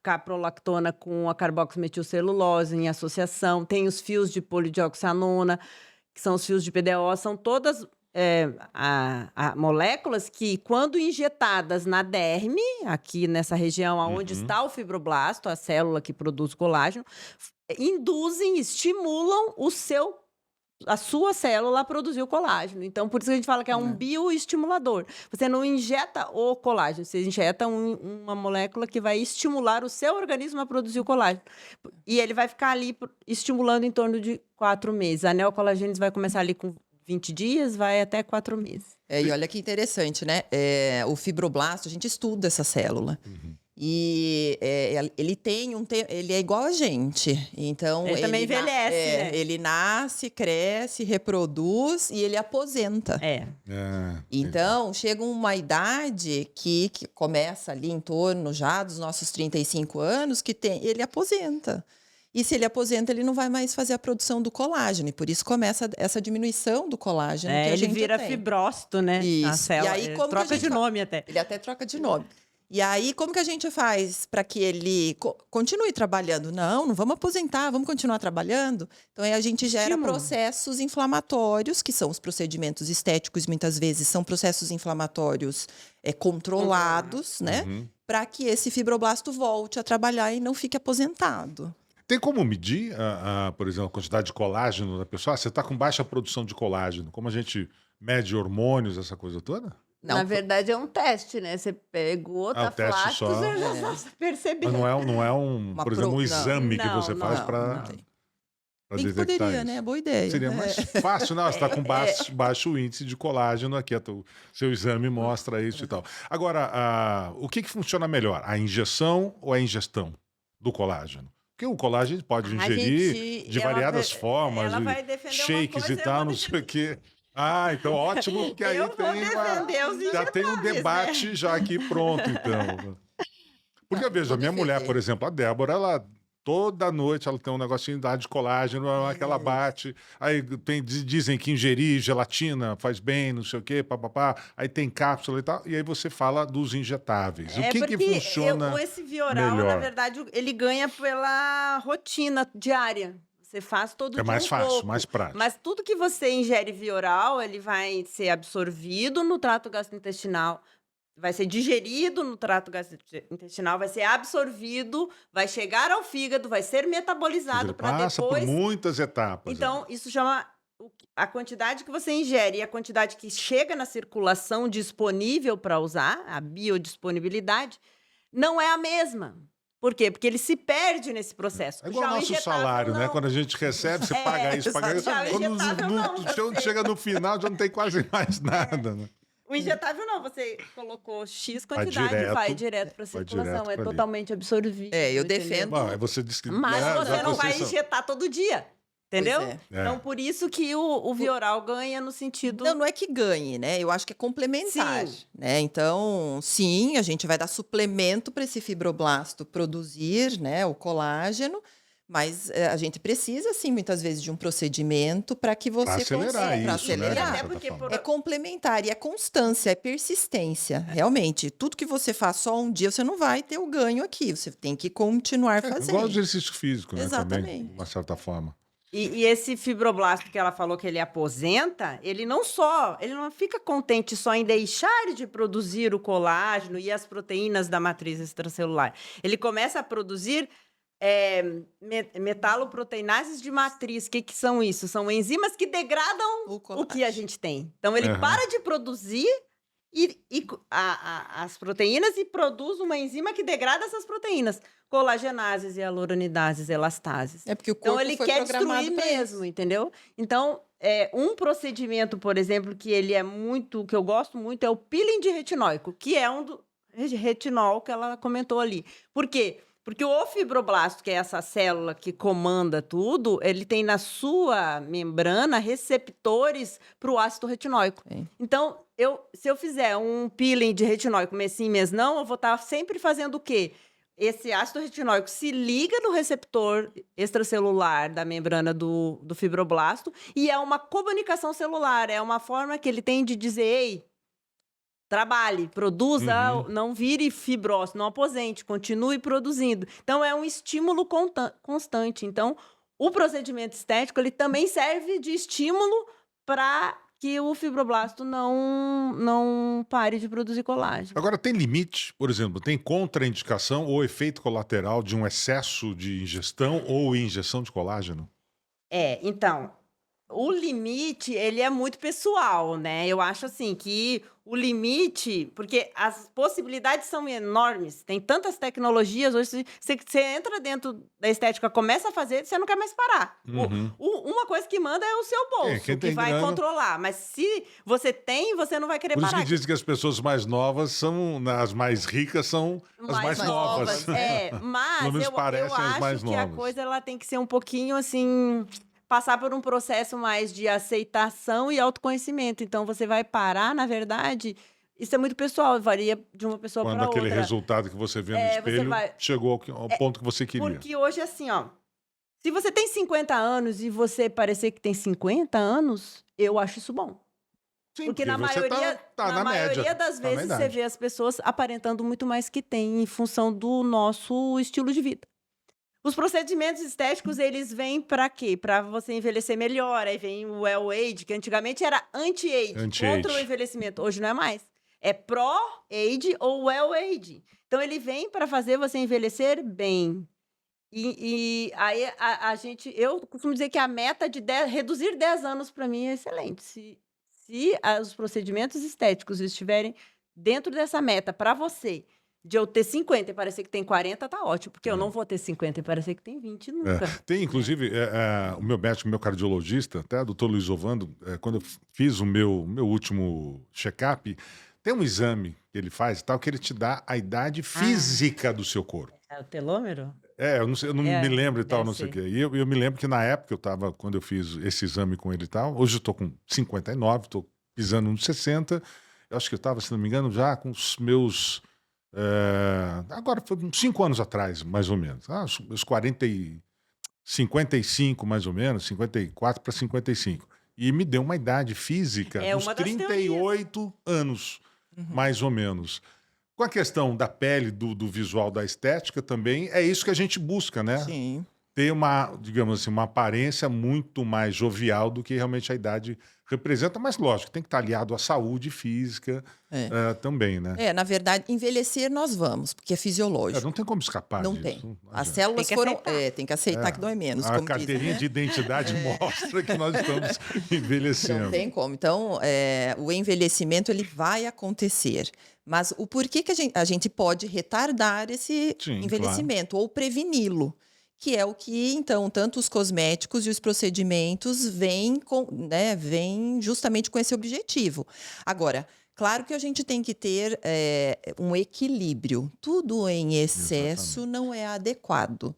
caprolactona com a carboximetilcelulose em associação, tem os fios de polidioxanona, que são os fios de PDO, são todas moléculas que, quando injetadas na derme, aqui nessa região onde está o fibroblasto, a célula que produz colágeno, estimulam a sua célula a produzir o colágeno. Então, por isso que a gente fala que é um bioestimulador. Você não injeta o colágeno, você injeta uma molécula que vai estimular o seu organismo a produzir o colágeno. E ele vai ficar ali estimulando em torno de 4 meses. A neocolagênese vai começar ali com 20 dias, vai até 4 meses. E olha que interessante, né? O fibroblasto, a gente estuda essa célula. E ele é igual a gente. Então, ele também envelhece, né? Ele nasce, cresce, reproduz e ele aposenta. Então, chega uma idade que começa ali em torno já dos nossos 35 anos, ele aposenta. E se ele aposenta, ele não vai mais fazer a produção do colágeno. E por isso começa essa diminuição do colágeno que a gente ele vira tem. fibrócito, né? Isso. A célula. E aí, como troca de nome até. Ele até troca de nome. E aí, como que a gente faz para que ele continue trabalhando? Não vamos aposentar, vamos continuar trabalhando. Então, aí a gente gera Estímulo. processos inflamatórios, que são os procedimentos estéticos, muitas vezes são processos inflamatórios controlados, né? Para que esse fibroblasto volte a trabalhar e não fique aposentado. Tem como medir, por exemplo, a quantidade de colágeno da pessoa? Você está com baixa produção de colágeno. Como a gente mede hormônios, essa coisa toda? Não, Na verdade, é um teste, né? Você pegou, o tá teste flácido, só. você já tá percebendo. Mas não é um, Uma por exemplo, um não. exame que Não, você não, faz não, para não. Bem que detectar poderia, isso. né? Boa ideia. Seria mais fácil, não, você está com baixo índice de colágeno aqui, seu exame mostra isso e tal. Agora, o que funciona melhor, a injeção ou a ingestão do colágeno? Porque o colágeno pode ingerir de variadas formas, ela vai defender shakes uma coisa, e tal, eu não vou sei o quê. Ah, então ótimo, porque aí Eu vou defender os já tem um injetáveis, debate né? já aqui pronto, então. Porque eu vejo, a vou minha mulher, defender. por exemplo, a Débora, ela toda noite ela tem um negocinho de colágeno, que ela bate. Aí dizem que ingerir gelatina faz bem, não sei o quê, papapá. Aí tem cápsula e tal. E aí você fala dos injetáveis. O que funciona esse Vioral, na melhor? verdade, ele ganha pela rotina diária. Você faz todo dia É mais um fácil, pouco. mais prático. Mas tudo que você ingere Vioral, ele vai ser absorvido no trato gastrointestinal, vai ser digerido no trato gastrointestinal, vai ser absorvido, vai chegar ao fígado, vai ser metabolizado Ele para passa depois. por muitas etapas. Então, isso chama a quantidade que você ingere e a quantidade que chega na circulação disponível para usar, a biodisponibilidade, não é a mesma. Por quê? Porque ele se perde nesse processo. É igual Já o o nosso injetável, salário, né? não. Quando a gente recebe, você paga isso, paga isso. já o Quando injetável não, quando chega no final, já não tem quase mais nada, né? O injetável não, você colocou X Vai quantidade, direto, vai direto para a vai circulação, direto é pra ali. totalmente absorvido. Eu entendeu? defendo. Bom, aí você diz que... Mas né, você já não vai vocês são- injetar todo dia, entendeu? Pois é. Então, por isso que o Vioral ganha no sentido... Não é que ganhe, né? Eu acho que é complementar, Sim. né? Então, sim, a gente vai dar suplemento para esse fibroblasto produzir, né, o colágeno, mas a gente precisa, sim, muitas vezes de um procedimento para que você acelerar consiga, para isso, né, de acelerar. Até certa porque forma. por- É complementar e é constância, é persistência, realmente. Tudo que você faz só um dia, você não vai ter o ganho aqui. Você tem que continuar Igual fazendo. exercício físico, né? Também, Exatamente. de uma certa forma. E esse fibroblasto que ela falou que ele aposenta, ele não fica contente só em deixar de produzir o colágeno e as proteínas da matriz extracelular. Ele começa a produzir metaloproteinases de matriz. O que são isso? São enzimas que degradam O o que a colágeno. gente tem. Então, ele Aham. para de produzir as proteínas e produz uma enzima que degrada essas proteínas. Colagenases, hialuronidases, elastases. É porque o corpo Então, ele foi quer programado destruir pra mesmo, isso. entendeu? Então, um procedimento, por exemplo, que eu gosto muito, é o peeling de retinóico, que é um do retinol que ela comentou ali. Por quê? Porque o fibroblasto, que é essa célula que comanda tudo, ele tem na sua membrana receptores para o ácido retinóico. Sim. Então, se eu fizer um peeling de retinóico mês sim, mês não, eu vou estar sempre fazendo o quê? Esse ácido retinóico se liga no receptor extracelular da membrana do fibroblasto e é uma comunicação celular, é uma forma que ele tem de dizer, ei, trabalhe, produza, não vire fibrose, não aposente, continue produzindo. Então, é um estímulo constante. Então, o procedimento estético, ele também serve de estímulo para que o fibroblasto não pare de produzir colágeno. Agora, tem limite? Por exemplo, tem contraindicação ou efeito colateral de um excesso de ingestão ou injeção de colágeno? Então, o limite, ele é muito pessoal, né? Eu acho assim que o limite, porque as possibilidades são enormes, tem tantas tecnologias, hoje você entra dentro da estética, começa a fazer, você não quer mais parar. Uma coisa que manda é o seu bolso, quem que tem vai grana- controlar, mas se você tem, você não vai querer Por isso parar. que dizem que as pessoas mais novas são, as mais ricas são as mais novas. Mas Pelo menos eu parecem as acho mais que a novas. coisa ela tem que ser um pouquinho assim, passar por um processo mais de aceitação e autoconhecimento. Então você vai parar, na verdade, isso é muito pessoal, varia de uma pessoa Quando para outra. aquele resultado que você vê no você espelho vai- chegou ao ponto que você queria. Porque hoje assim, ó, se você tem 50 anos e você parecer que tem 50 anos, eu acho isso bom. Sim, Porque na você maioria, tá na na média, maioria das tá na vezes você idade. vê as pessoas aparentando muito mais que têm em função do nosso estilo de vida. Os procedimentos estéticos, eles vêm para quê? Para você envelhecer melhor. Aí vem o well-age, que antigamente era anti-age, contra o Anti-age. envelhecimento. Hoje não é mais. É pró-age ou well-age. Então, ele vem para fazer você envelhecer bem. E aí, eu costumo dizer que a meta de reduzir 10 anos para mim é excelente. Se os procedimentos estéticos estiverem dentro dessa meta para você, de eu ter 50 e parecer que tem 40, tá ótimo. Porque eu não vou ter 50 e parecer que tem 20 nunca. Tem, né? inclusive, o meu médico, meu cardiologista, até o doutor Luiz Ovando, quando eu fiz o meu último check-up, tem um exame que ele faz e tal, que ele te dá a idade física do seu corpo. É o telômero? Eu não sei, eu não me lembro e tal, deve não sei o ser. quê. E eu me lembro que na época quando eu fiz esse exame com ele e tal, hoje eu tô com 59, tô pisando nos 60, eu acho que eu estava, se não me engano, já com os meus. Agora foi uns 5 anos atrás, mais ou menos. Os 55, mais ou menos, 54 para 55. E me deu uma idade física É dos uma das 38 anos, mais ou menos. Com a questão da pele, do visual, da estética também, é isso que a gente busca, né? Sim. Ter uma, digamos assim, uma aparência muito mais jovial do que realmente a idade representa, mas lógico, tem que estar aliado à saúde física também, né? Na verdade, envelhecer nós vamos, porque é fisiológico. Não tem como escapar Não disso. tem. Não As adianta. células Tem que foram. aceitar. Tem que aceitar que dói menos, A como carteirinha dizem, de identidade mostra que nós estamos envelhecendo. Não tem como. Então, o envelhecimento ele vai acontecer. Mas o porquê que a gente pode retardar esse Sim, envelhecimento ou preveni-lo? Que é o que, então, tanto os cosméticos e os procedimentos vêm justamente com esse objetivo. Agora, claro que a gente tem que ter um equilíbrio. Tudo em excesso não é adequado.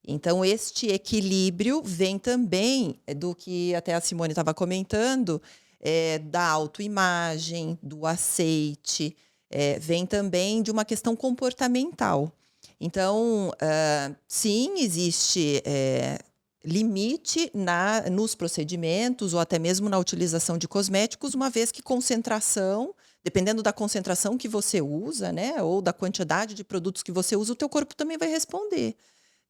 Então, este equilíbrio vem também do que até a Simone estava comentando, da autoimagem, do aceite, vem também de uma questão comportamental. Então, sim, existe limite nos procedimentos ou até mesmo na utilização de cosméticos, uma vez que concentração, dependendo da concentração que você usa, né, ou da quantidade de produtos que você usa, o teu corpo também vai responder.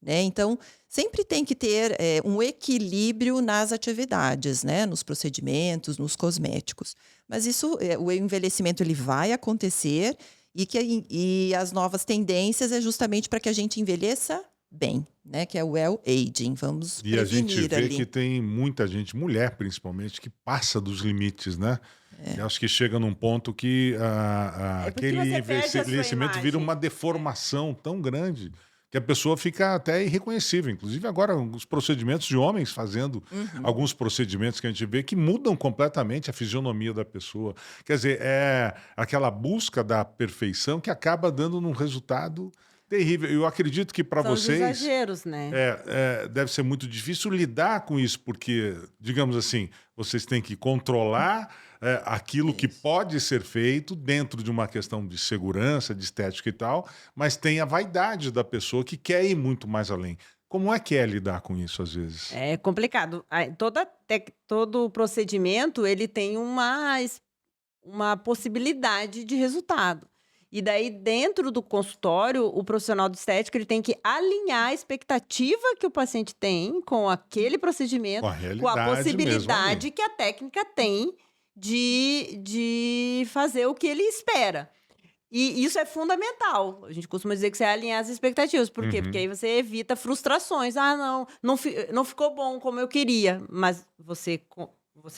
Né? Então, sempre tem que ter um equilíbrio nas atividades, né? Nos procedimentos, nos cosméticos. Mas o envelhecimento ele vai acontecer e as novas tendências é justamente para que a gente envelheça bem, né? Que é o well aging. Vamos E a gente prevenir vê ali. que tem muita gente, mulher principalmente, que passa dos limites, né? Eu acho que chega num ponto que porque aquele você perde a sua envelhecimento vira imagem. uma deformação tão grande que a pessoa fica até irreconhecível. Inclusive agora os procedimentos de homens fazendo alguns procedimentos que a gente vê que mudam completamente a fisionomia da pessoa. Quer dizer, é aquela busca da perfeição que acaba dando um resultado terrível. Eu acredito que para São os vocês exageros, né? deve ser muito difícil lidar com isso, porque, digamos assim, vocês têm que controlar aquilo que pode ser feito dentro de uma questão de segurança, de estética e tal, mas tem a vaidade da pessoa que quer ir muito mais além. Como é que é lidar com isso, às vezes? É complicado. Todo procedimento, ele tem uma possibilidade de resultado. E daí, dentro do consultório, o profissional de estética ele tem que alinhar a expectativa que o paciente tem com aquele procedimento, Com a com a realidade possibilidade mesmo ali. que a técnica tem de fazer o que ele espera. E isso é fundamental. A gente costuma dizer que você alinhar as expectativas. Por quê? Porque aí você evita frustrações. Não ficou bom como eu queria. Mas você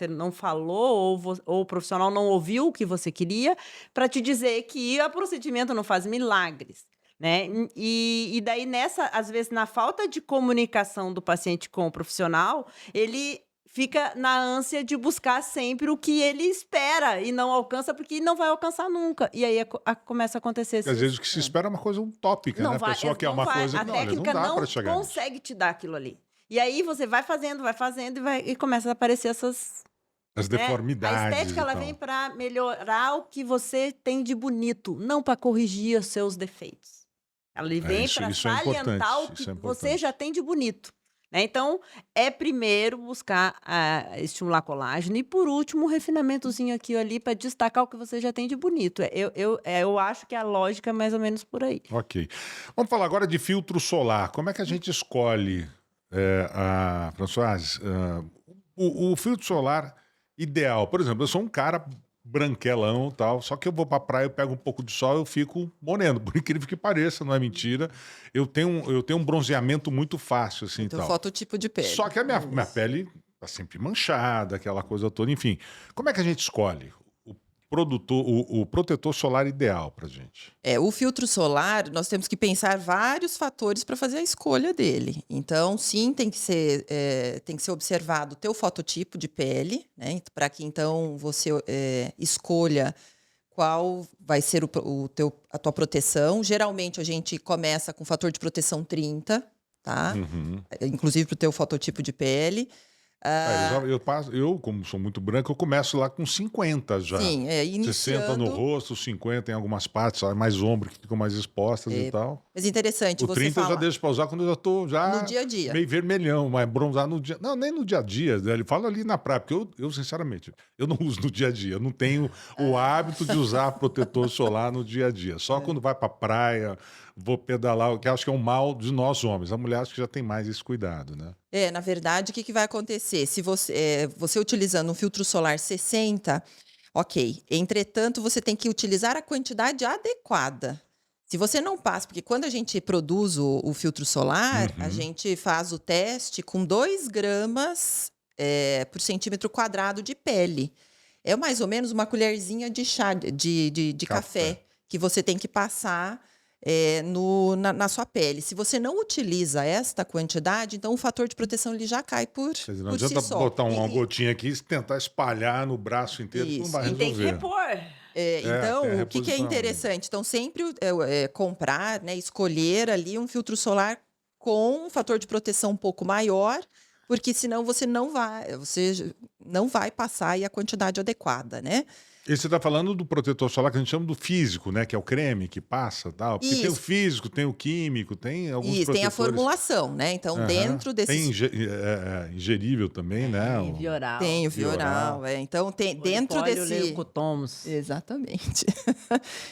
não falou ou o profissional não ouviu o que você queria para te dizer que o procedimento não faz milagres. Né? E daí, às vezes, na falta de comunicação do paciente com o profissional, ele fica na ânsia de buscar sempre o que ele espera e não alcança, porque não vai alcançar nunca. E aí começa a acontecer Porque às vezes o que se espera é uma coisa utópica, né? A pessoa quer uma coisa a que olha, não técnica dá não para chegar nisso. consegue te dar aquilo ali. E aí você vai fazendo e começa a aparecer essas... As né? deformidades. A estética e ela tal. vem para melhorar o que você tem de bonito, não para corrigir os seus defeitos. Ela vem para isso é salientar importante, o que isso é você importante. já tem de bonito. né? Então, é primeiro buscar estimular colágeno e, por último, um refinamentozinho aqui ou ali para destacar o que você já tem de bonito. Eu acho que a lógica é mais ou menos por aí. Ok. Vamos falar agora de filtro solar. Como é que a gente escolhe, Françoise, o filtro solar ideal? Por exemplo, eu sou um cara branquelão e tal, só que eu vou pra praia, eu pego um pouco de sol, eu fico moreno, por incrível que pareça, não é mentira. Eu tenho um bronzeamento muito fácil, assim, e Então, tal. fototipo de pele. Só que a minha pele tá sempre manchada, aquela coisa toda. Enfim, como é que a gente escolhe o protetor solar ideal pra gente? O filtro solar, nós temos que pensar vários fatores para fazer a escolha dele. Então, sim, tem que ser observado o teu fototipo de pele, né? Para que então você escolha qual vai ser a tua proteção. Geralmente a gente começa com fator de proteção 30, tá? Uhum. Inclusive para o teu fototipo de pele. Eu, como sou muito branco, eu começo lá com 50 já. Sim, 60 no iniciando. rosto, 50 em algumas partes, mais ombro que ficam mais expostas e tal. Mas interessante O você 30 eu já falar deixo pra usar quando eu já tô no dia a dia. meio vermelhão, mas bronzar no dia. Não, nem no dia a dia, né? Ele fala ali na praia, porque eu, sinceramente, eu não uso no dia a dia. Eu não tenho o hábito de usar protetor solar no dia a dia. Só quando vai pra praia, vou pedalar, que acho que é um mal de nós homens. A mulher acho que já tem mais esse cuidado, né? Na verdade, o que vai acontecer? Se você utilizando um filtro solar 60, ok. Entretanto, você tem que utilizar a quantidade adequada. Se você não passa, porque quando a gente produz o filtro solar, a gente faz o teste com 2 gramas por centímetro quadrado de pele. É mais ou menos uma colherzinha de chá de café que você tem que passar na sua pele. Se você não utiliza esta quantidade, então o fator de proteção ele já cai por Quer dizer, não por si adianta só. botar uma gotinha aqui e tentar espalhar no braço inteiro, que não Isso. vai E tem que resolver. repor. Então, tem a o que é reposição. interessante? Então, sempre comprar, né, escolher ali um filtro solar com um fator de proteção um pouco maior, porque senão você não vai passar aí a quantidade adequada, né? E você está falando do protetor solar que a gente chama do físico, né? Que é o creme que passa, tal. Porque tem o Isso. físico, tem o químico, tem alguns Isso, tem a protetores. formulação, né? Então, Aham. dentro Tem desses ingerível também, né? Tem Vioral. tem o Vioral. Vioral, então tem dentro desse Polipóleo-leucotomos. Exatamente.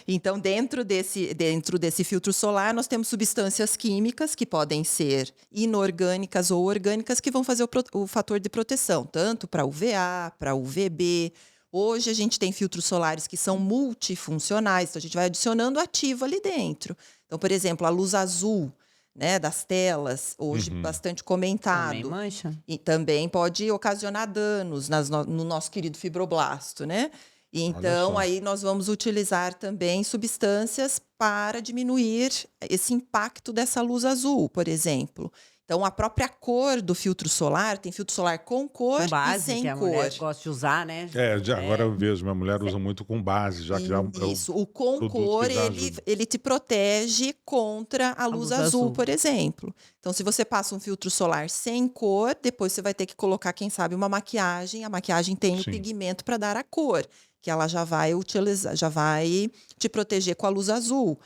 Então, dentro desse filtro solar, nós temos substâncias químicas que podem ser inorgânicas ou orgânicas que vão fazer o fator de proteção, tanto para UVA, para UVB. Hoje a gente tem filtros solares que são multifuncionais, então a gente vai adicionando ativo ali dentro. Então, por exemplo, a luz azul, né, das telas, hoje bastante comentado. Também mancha. E também pode ocasionar danos no nosso querido fibroblasto, né? E então, só. aí nós vamos utilizar também substâncias para diminuir esse impacto dessa luz azul, por exemplo. Então, a própria cor do filtro solar, tem filtro solar com cor Com base, e sem que a cor. mulher gosta de usar, né? Agora eu vejo, minha mulher usa muito com base, já que já Isso, o com produto cor, que já ajuda. ele te protege contra a luz luz azul, azul. por exemplo. Então, se você passa um filtro solar sem cor, depois você vai ter que colocar, quem sabe, uma maquiagem. A maquiagem tem o Sim. pigmento para dar a cor, que ela já vai utilizar, já vai te proteger com a luz azul.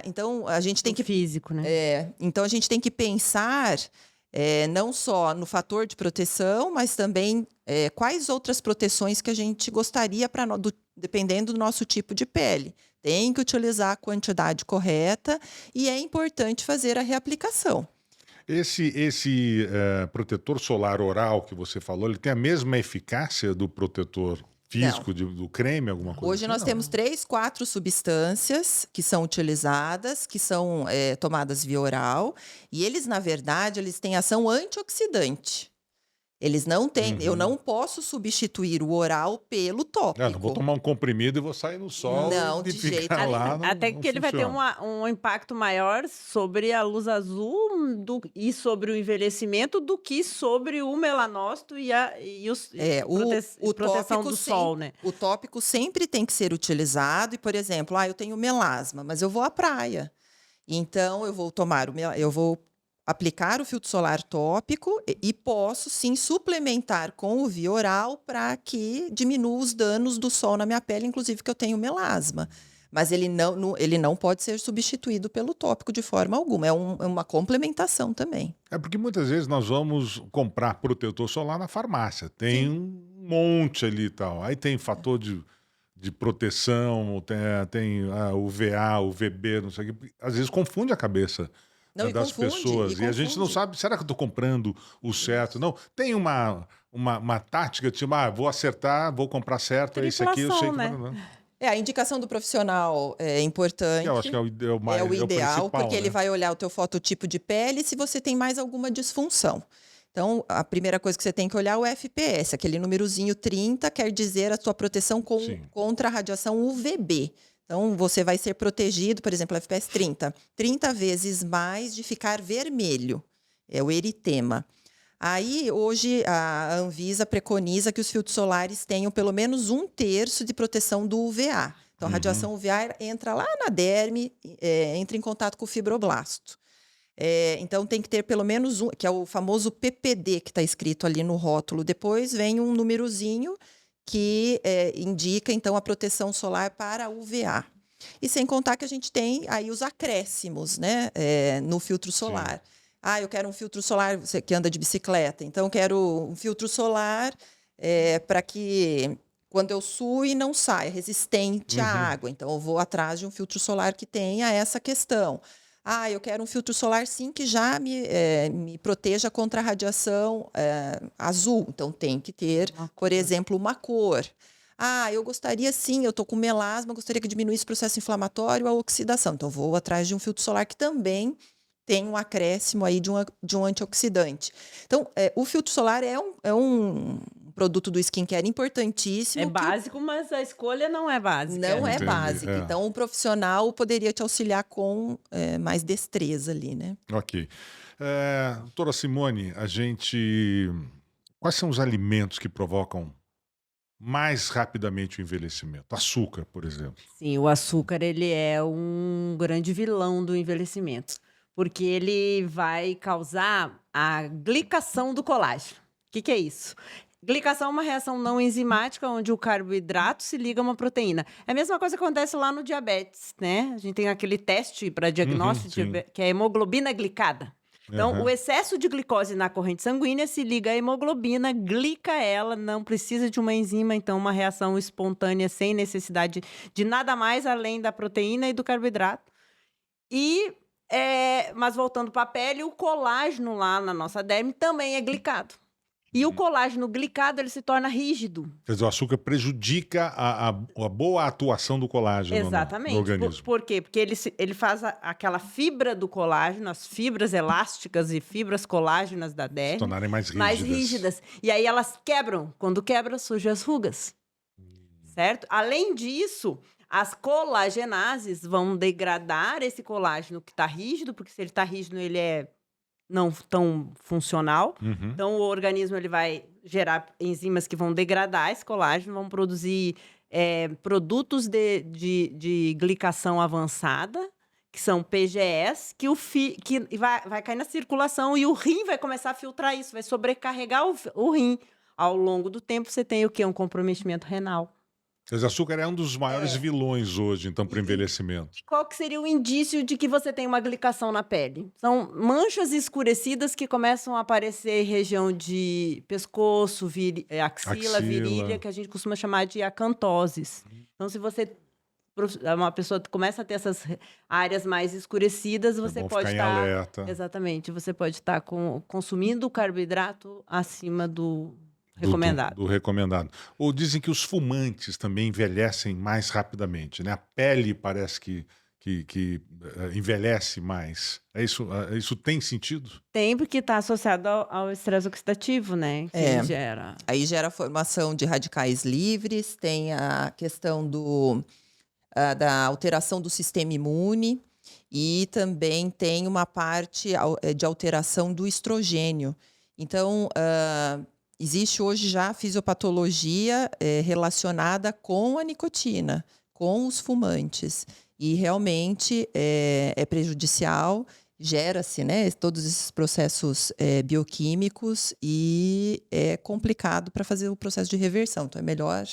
Então, a gente tem que Físico, né? então, a gente tem que pensar não só no fator de proteção, mas também quais outras proteções que a gente gostaria, dependendo do nosso tipo de pele. Tem que utilizar a quantidade correta e é importante fazer a reaplicação. Esse protetor solar oral que você falou, ele tem a mesma eficácia do protetor físico, do creme, alguma coisa Hoje assim? nós Não. temos 3, 4 substâncias que são utilizadas, que são tomadas via oral, e eles, na verdade, eles têm ação antioxidante. Eles não têm, eu não posso substituir o oral pelo tópico. Não vou tomar um comprimido e vou sair no sol Não, e de ficar jeito lá. nenhum. Até não que ele vai ter funciona. um impacto maior sobre a luz azul e sobre o envelhecimento do que sobre o melanócito e proteção do sol, né? O tópico sempre tem que ser utilizado. E, por exemplo, eu tenho melasma, mas eu vou à praia. Então, eu vou aplicar o filtro solar tópico e posso, sim, suplementar com o via oral para que diminua os danos do sol na minha pele, inclusive que eu tenho melasma. Mas ele não pode ser substituído pelo tópico de forma alguma. É uma complementação também. É porque muitas vezes nós vamos comprar protetor solar na farmácia. Tem um monte ali e tal. Aí tem fator de proteção, tem UVA, UVB, não sei o que. Às vezes confunde a cabeça das pessoas. E a gente não sabe, será que eu estou comprando o certo? Não, tem uma tática, tipo, vou acertar, vou comprar certo, é esse aqui, eu sei que... né? Não. A indicação do profissional é importante. Eu acho que é o ideal, principal, porque ele vai olhar o teu fototipo de pele e se você tem mais alguma disfunção. Então, a primeira coisa que você tem que olhar é o FPS, aquele númerozinho 30 quer dizer a tua proteção contra a radiação UVB. Então, você vai ser protegido, por exemplo, FPS 30 vezes mais de ficar vermelho, é o eritema. Aí, hoje, a Anvisa preconiza que os filtros solares tenham pelo menos 1/3 de proteção do UVA. Então, a radiação UVA entra lá na derme, entra em contato com o fibroblasto. Então, tem que ter pelo menos que é o famoso PPD que está escrito ali no rótulo. Depois vem um númerozinho que indica, então, a proteção solar para UVA. E sem contar que a gente tem aí os acréscimos, né, no filtro solar. Sim. Eu quero um filtro solar, você que anda de bicicleta, então eu quero um filtro solar para que quando eu suo não saia, resistente à água. Então eu vou atrás de um filtro solar que tenha essa questão. Eu quero um filtro solar, sim, que já me proteja contra a radiação azul. Então tem que ter, por exemplo, uma cor. Eu gostaria, sim, eu estou com melasma, gostaria que diminuísse o processo inflamatório, a oxidação. Então eu vou atrás de um filtro solar que também tem um acréscimo aí de um antioxidante. Então, o filtro solar é um produto do skincare importantíssimo. É básico, mas a escolha não é básica. Não é básica. Então, o profissional poderia te auxiliar com mais destreza ali, né? Ok. Doutora Simone, quais são os alimentos que provocam mais rapidamente o envelhecimento? Açúcar, por exemplo. Sim, o açúcar ele é um grande vilão do envelhecimento. Porque ele vai causar a glicação do colágeno. O que é isso? Glicação é uma reação não enzimática, onde o carboidrato se liga a uma proteína. É a mesma coisa que acontece lá no diabetes, né? A gente tem aquele teste para diagnóstico, que é a hemoglobina glicada. Então, o excesso de glicose na corrente sanguínea se liga à hemoglobina, glica ela, não precisa de uma enzima, então uma reação espontânea sem necessidade de nada mais além da proteína e do carboidrato. Mas voltando para a pele, o colágeno lá na nossa derme também é glicado. E o colágeno glicado, ele se torna rígido. Quer dizer, o açúcar prejudica a boa atuação do colágeno no organismo. Por quê? Porque ele faz aquela fibra do colágeno, as fibras elásticas e fibras colágenas da derme... Se tornarem mais rígidas. E aí elas quebram. Quando quebra, surgem as rugas. Certo? Além disso... As colagenases vão degradar esse colágeno que está rígido, porque se ele está rígido, ele é não tão funcional. Então, o organismo ele vai gerar enzimas que vão degradar esse colágeno, vão produzir produtos de glicação avançada, que são PGEs, que vai cair na circulação e o rim vai começar a filtrar isso, vai sobrecarregar o rim. Ao longo do tempo, você tem o quê? Um comprometimento renal. O açúcar é um dos maiores vilões hoje, então, para o envelhecimento. E qual que seria o indício de que você tem uma glicação na pele? São manchas escurecidas que começam a aparecer em região de pescoço, axila, virilha, que a gente costuma chamar de acantoses. Então, se uma pessoa começa a ter essas áreas mais escurecidas, você pode estar... alerta. Exatamente. Você pode estar consumindo carboidrato acima do... recomendado. Do recomendado. Ou dizem que os fumantes também envelhecem mais rapidamente, né? A pele parece que envelhece mais. Isso tem sentido? Tem, porque está associado ao estresse oxidativo, né? Que gera. Aí gera a formação de radicais livres, tem a questão da alteração do sistema imune e também tem uma parte de alteração do estrogênio. Então, existe hoje já a fisiopatologia relacionada com a nicotina, com os fumantes. E realmente é prejudicial, gera-se, né, todos esses processos bioquímicos e é complicado para fazer o processo de reversão. Então é melhor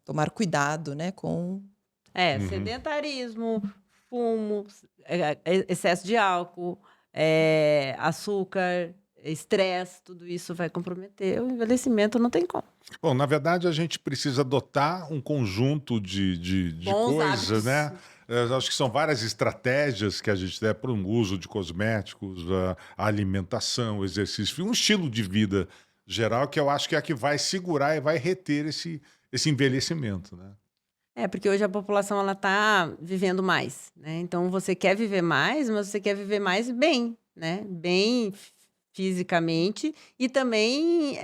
tomar cuidado, né, com Sedentarismo, fumo, excesso de álcool, açúcar, estresse, tudo isso vai comprometer o envelhecimento, não tem como. Bom, na verdade, a gente precisa adotar um conjunto de Bons coisas, hábitos. né? Eu acho que são várias estratégias que a gente tem para o uso de cosméticos, a alimentação, o exercício, um estilo de vida geral que eu acho que é a que vai segurar e vai reter esse envelhecimento, né? Porque hoje a população ela está vivendo mais, né? Então você quer viver mais, mas você quer viver mais bem, né? Bem fisicamente e também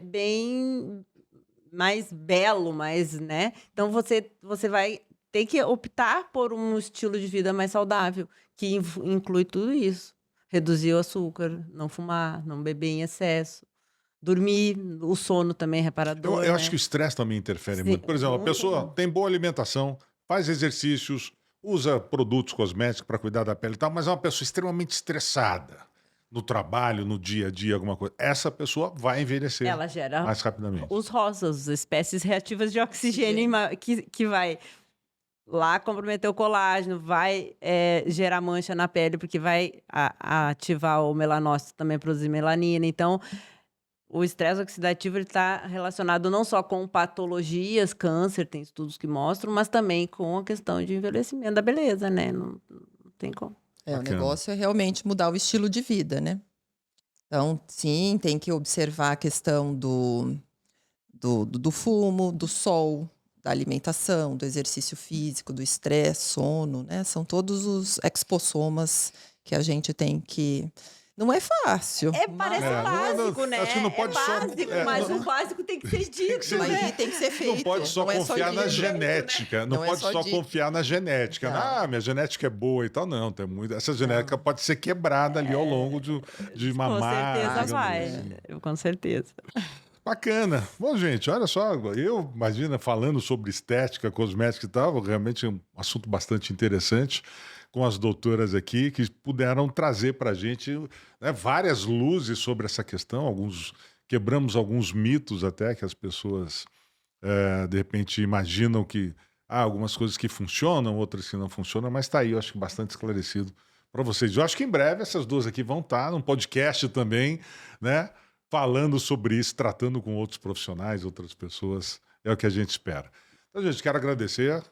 bem mais belo, mais, né? Então você vai ter que optar por um estilo de vida mais saudável, que inclui tudo isso. Reduzir o açúcar, não fumar, não beber em excesso, dormir, o sono também é reparador. Eu acho que o estresse também interfere muito. Por exemplo, a pessoa tem boa alimentação, faz exercícios, usa produtos cosméticos para cuidar da pele e tal, mas é uma pessoa extremamente estressada no trabalho, no dia a dia, alguma coisa. Essa pessoa vai envelhecer Ela gera mais rapidamente. os rosas, espécies reativas de oxigênio que vai lá comprometer o colágeno, vai gerar mancha na pele, porque vai ativar o melanócito também, produzir melanina. Então, o estresse oxidativo está relacionado não só com patologias, câncer, tem estudos que mostram, mas também com a questão de envelhecimento da beleza, né? Não tem como. O negócio é realmente mudar o estilo de vida, né? Então, sim, tem que observar a questão do fumo, do sol, da alimentação, do exercício físico, do estresse, sono, né? São todos os expossomas que a gente tem que... Não é fácil. Parece básico, né? Acho que não pode básico, mas o básico tem que ser dito, né? Tem que ser feito. Não pode só confiar na genética. Não pode só confiar na genética. Minha genética é boa e tal. Não, tem muito. Essa genética pode ser quebrada ali ao longo de mamar. Com certeza vai. Assim. Com certeza. Bacana. Bom, gente, olha só. Eu, imagina, falando sobre estética, cosmética e tal, realmente é um assunto bastante interessante, com as doutoras aqui, que puderam trazer para a gente, né, várias luzes sobre essa questão. Quebramos alguns mitos até que as pessoas, de repente, imaginam que há algumas coisas que funcionam, outras que não funcionam, mas está aí, eu acho, bastante esclarecido para vocês. Eu acho que em breve essas duas aqui vão estar num podcast também, né, falando sobre isso, tratando com outros profissionais, outras pessoas. É o que a gente espera. Então, gente, quero agradecer.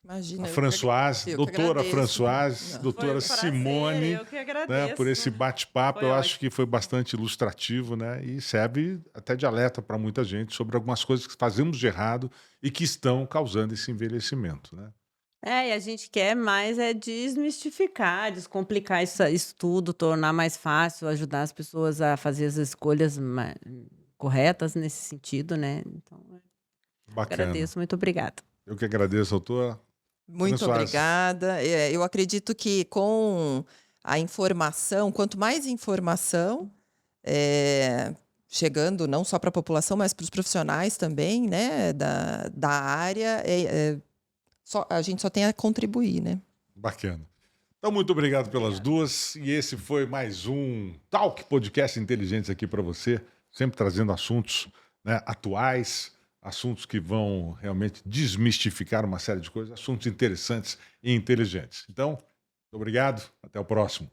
Imagina, A Françoise, doutora Françoise, doutora Simone, eu que agradeço. né, por esse bate-papo. Eu acho que foi bastante ilustrativo, né, e serve até de alerta para muita gente sobre algumas coisas que fazemos de errado e que estão causando esse envelhecimento, né? E a gente quer mais desmistificar, descomplicar isso tudo, tornar mais fácil, ajudar as pessoas a fazer as escolhas corretas nesse sentido, né? Então, Bacana. Agradeço, muito obrigada. Eu que agradeço, doutora. Muito obrigada. Eu acredito que com a informação, quanto mais informação chegando não só para a população, mas para os profissionais também, né, da área, a gente só tem a contribuir, né? Bacana. Então, muito obrigado pelas duas. E esse foi mais um Talk Podcast Inteligentes aqui para você, sempre trazendo assuntos, né, atuais, assuntos que vão realmente desmistificar uma série de coisas, assuntos interessantes e inteligentes. Então, muito obrigado. Até o próximo.